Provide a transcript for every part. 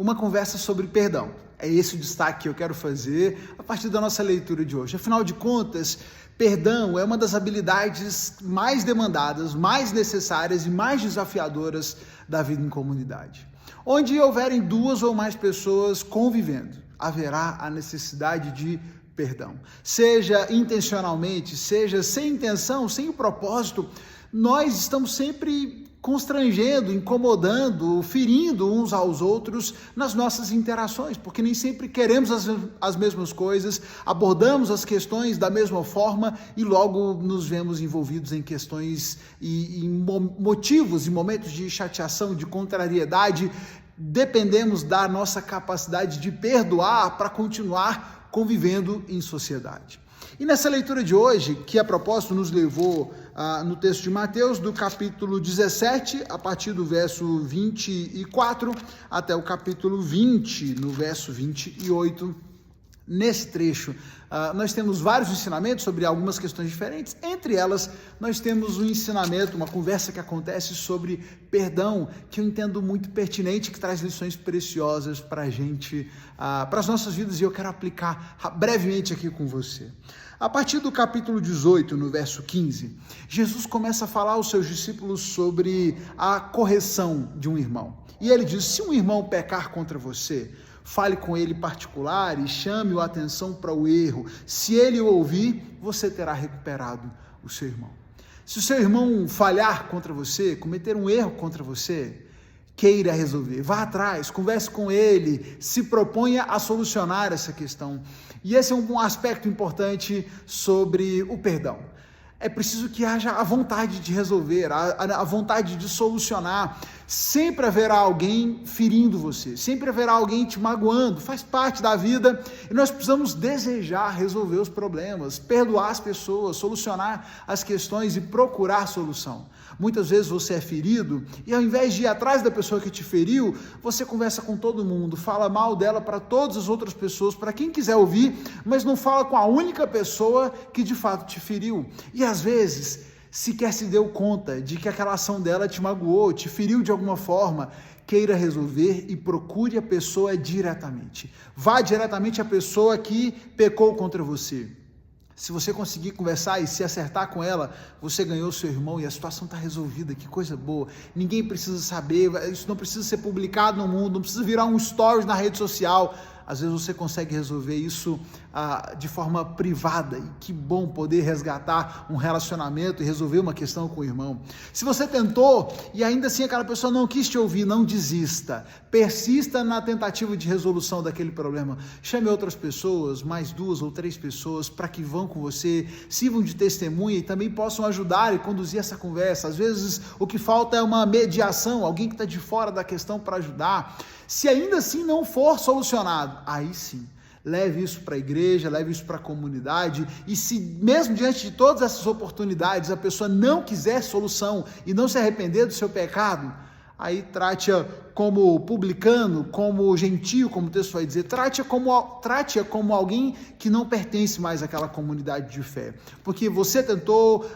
uma conversa sobre perdão. É esse o destaque que eu quero fazer a partir da nossa leitura de hoje. Afinal de contas, perdão é uma das habilidades mais demandadas, mais necessárias e mais desafiadoras da vida em comunidade. Onde houverem duas ou mais pessoas convivendo, haverá a necessidade de perdão. Seja intencionalmente, seja sem intenção, sem o propósito, nós estamos sempre constrangendo, incomodando, ferindo uns aos outros nas nossas interações, porque nem sempre queremos as mesmas coisas, abordamos as questões da mesma forma e logo nos vemos envolvidos em questões e motivos e momentos de chateação, de contrariedade. Dependemos da nossa capacidade de perdoar para continuar convivendo em sociedade. E nessa leitura de hoje, que a propósito nos levou no texto de Mateus, do capítulo 17, a partir do verso 24, até o capítulo 20, no verso 28, nesse trecho, nós temos vários ensinamentos sobre algumas questões diferentes. Entre elas, nós temos um ensinamento, uma conversa que acontece sobre perdão, que eu entendo muito pertinente, que traz lições preciosas para a gente, para as nossas vidas, e eu quero aplicar brevemente aqui com você. A partir do capítulo 18, no verso 15, Jesus começa a falar aos seus discípulos sobre a correção de um irmão. E ele diz: se um irmão pecar contra você, fale com ele em particular e chame-o a atenção para o erro. Se ele o ouvir, você terá recuperado o seu irmão. Se o seu irmão falhar contra você, cometer um erro contra você, queira resolver, vá atrás, converse com ele, se proponha a solucionar essa questão. E esse é um aspecto importante sobre o perdão. É preciso que haja a vontade de resolver, a vontade de solucionar. Sempre haverá alguém ferindo você, sempre haverá alguém te magoando, faz parte da vida, e nós precisamos desejar resolver os problemas, perdoar as pessoas, solucionar as questões e procurar solução. Muitas vezes você é ferido e ao invés de ir atrás da pessoa que te feriu, você conversa com todo mundo, fala mal dela para todas as outras pessoas, para quem quiser ouvir, mas não fala com a única pessoa que de fato te feriu. E às vezes sequer se deu conta de que aquela ação dela te magoou, te feriu de alguma forma. Queira resolver e procure a pessoa diretamente. Vá diretamente à pessoa que pecou contra você. Se você conseguir conversar e se acertar com ela, você ganhou seu irmão e a situação está resolvida. Que coisa boa. Ninguém precisa saber, isso não precisa ser publicado no mundo, não precisa virar um stories na rede social. Às vezes você consegue resolver isso de forma privada, e que bom poder resgatar um relacionamento e resolver uma questão com o irmão. Se você tentou e ainda assim aquela pessoa não quis te ouvir, não desista, persista na tentativa de resolução daquele problema. Chame outras pessoas, mais 2 ou 3 pessoas, para que vão com você, sirvam de testemunha e também possam ajudar e conduzir essa conversa. Às vezes o que falta é uma mediação, alguém que está de fora da questão para ajudar. Se ainda assim não for solucionado, aí sim, leve isso para a igreja, leve isso para a comunidade, e se mesmo diante de todas essas oportunidades a pessoa não quiser solução e não se arrepender do seu pecado, aí trate-a como publicano, como gentio, como o texto vai dizer, trate-a como alguém que não pertence mais àquela comunidade de fé, porque você tentou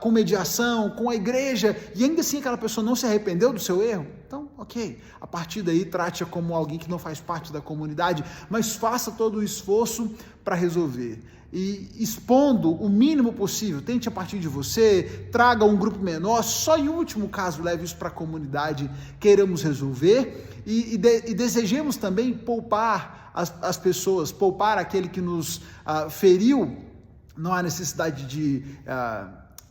com mediação, com a igreja, e ainda assim aquela pessoa não se arrependeu do seu erro. Então, ok, a partir daí trate-a como alguém que não faz parte da comunidade, mas faça todo o esforço para resolver. E expondo o mínimo possível, tente a partir de você, traga um grupo menor, só em último caso leve isso para a comunidade, queiramos resolver e desejemos também poupar as pessoas, poupar aquele que nos feriu. Não há necessidade de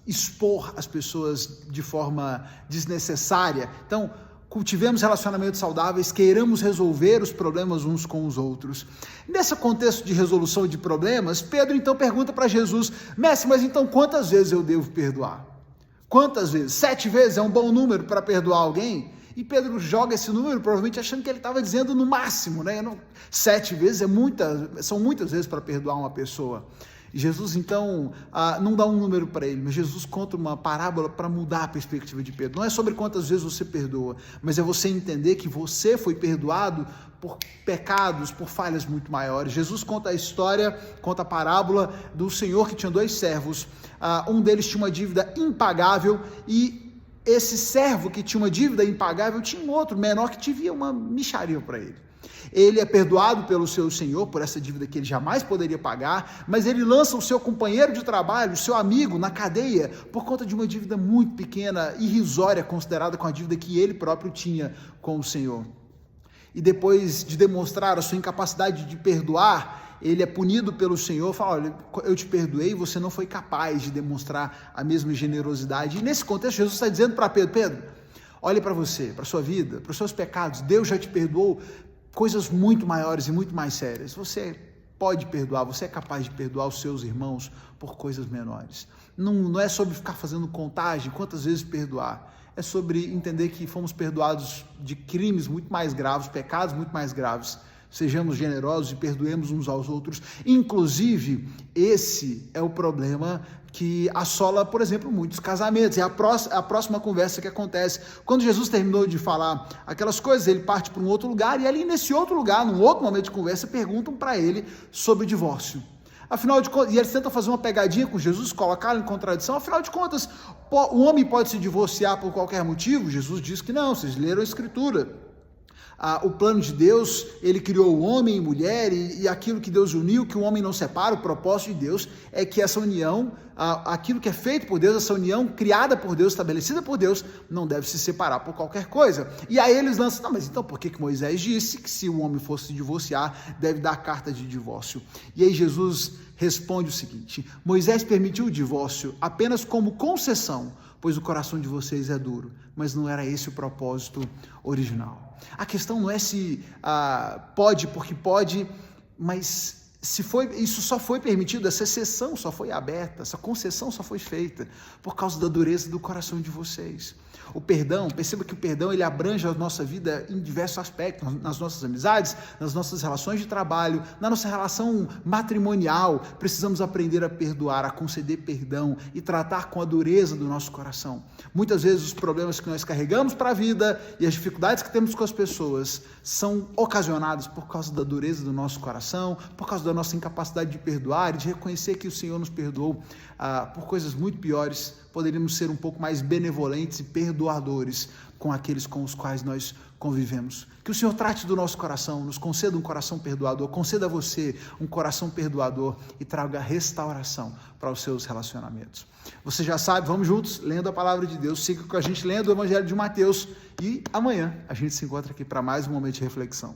expor as pessoas de forma desnecessária. Então, cultivemos relacionamentos saudáveis, queiramos resolver os problemas uns com os outros. Nesse contexto de resolução de problemas, Pedro então pergunta para Jesus: mestre, mas então quantas vezes eu devo perdoar? Quantas vezes? 7 vezes é um bom número para perdoar alguém? E Pedro joga esse número, provavelmente achando que ele estava dizendo no máximo, né? 7 vezes são muitas vezes para perdoar uma pessoa. E Jesus, então, não dá um número para ele, mas Jesus conta uma parábola para mudar a perspectiva de Pedro. Não é sobre quantas vezes você perdoa, mas é você entender que você foi perdoado por pecados, por falhas muito maiores. Jesus conta a parábola do senhor que tinha 2 servos. Um deles tinha uma dívida impagável e esse servo que tinha uma dívida impagável tinha um outro menor que devia uma mixaria para ele. Ele é perdoado pelo seu Senhor por essa dívida que ele jamais poderia pagar, mas ele lança o seu companheiro de trabalho, o seu amigo, na cadeia por conta de uma dívida muito pequena, irrisória, considerada com a dívida que ele próprio tinha com o Senhor. E depois de demonstrar a sua incapacidade de perdoar, ele é punido pelo Senhor, fala, olha, eu te perdoei, você não foi capaz de demonstrar a mesma generosidade. E nesse contexto, Jesus está dizendo para Pedro, Pedro, olhe para você, para a sua vida, para os seus pecados, Deus já te perdoou coisas muito maiores e muito mais sérias. Você pode perdoar, você é capaz de perdoar os seus irmãos por coisas menores. Não é sobre ficar fazendo contagem, quantas vezes perdoar. É sobre entender que fomos perdoados de crimes muito mais graves, pecados muito mais graves. Sejamos generosos e perdoemos uns aos outros. Inclusive, esse é o problema que assola, por exemplo, muitos casamentos. É a próxima conversa que acontece. Quando Jesus terminou de falar aquelas coisas, ele parte para um outro lugar, e ali nesse outro lugar, num outro momento de conversa, perguntam para ele sobre o divórcio. Afinal de contas, e eles tentam fazer uma pegadinha com Jesus, colocá-lo em contradição. Afinal de contas, o homem pode se divorciar por qualquer motivo? Jesus diz que não, vocês leram a Escritura. O plano de Deus, ele criou o homem e mulher, e aquilo que Deus uniu, que o homem não separa, o propósito de Deus é que essa união, aquilo que é feito por Deus, essa união criada por Deus, estabelecida por Deus, não deve se separar por qualquer coisa. E aí eles lançam, não, mas então por que Moisés disse que se o homem fosse se divorciar, deve dar carta de divórcio? E aí Jesus responde o seguinte, Moisés permitiu o divórcio apenas como concessão, pois o coração de vocês é duro, mas não era esse o propósito original. A questão não é se pode porque pode, mas isso só foi permitido, essa exceção só foi aberta, essa concessão só foi feita por causa da dureza do coração de vocês. O perdão, perceba que o perdão ele abrange a nossa vida em diversos aspectos, nas nossas amizades, nas nossas relações de trabalho, na nossa relação matrimonial. Precisamos aprender a perdoar, a conceder perdão e tratar com a dureza do nosso coração. Muitas vezes os problemas que nós carregamos para a vida e as dificuldades que temos com as pessoas são ocasionados por causa da dureza do nosso coração, por causa da nossa incapacidade de perdoar e de reconhecer que o Senhor nos perdoou por coisas muito piores. Poderíamos ser um pouco mais benevolentes e perdoadores com aqueles com os quais nós convivemos. Que o Senhor trate do nosso coração, nos conceda um coração perdoador, conceda a você um coração perdoador e traga restauração para os seus relacionamentos. Você já sabe, vamos juntos, lendo a palavra de Deus, siga com a gente lendo o Evangelho de Mateus e amanhã a gente se encontra aqui para mais um momento de reflexão.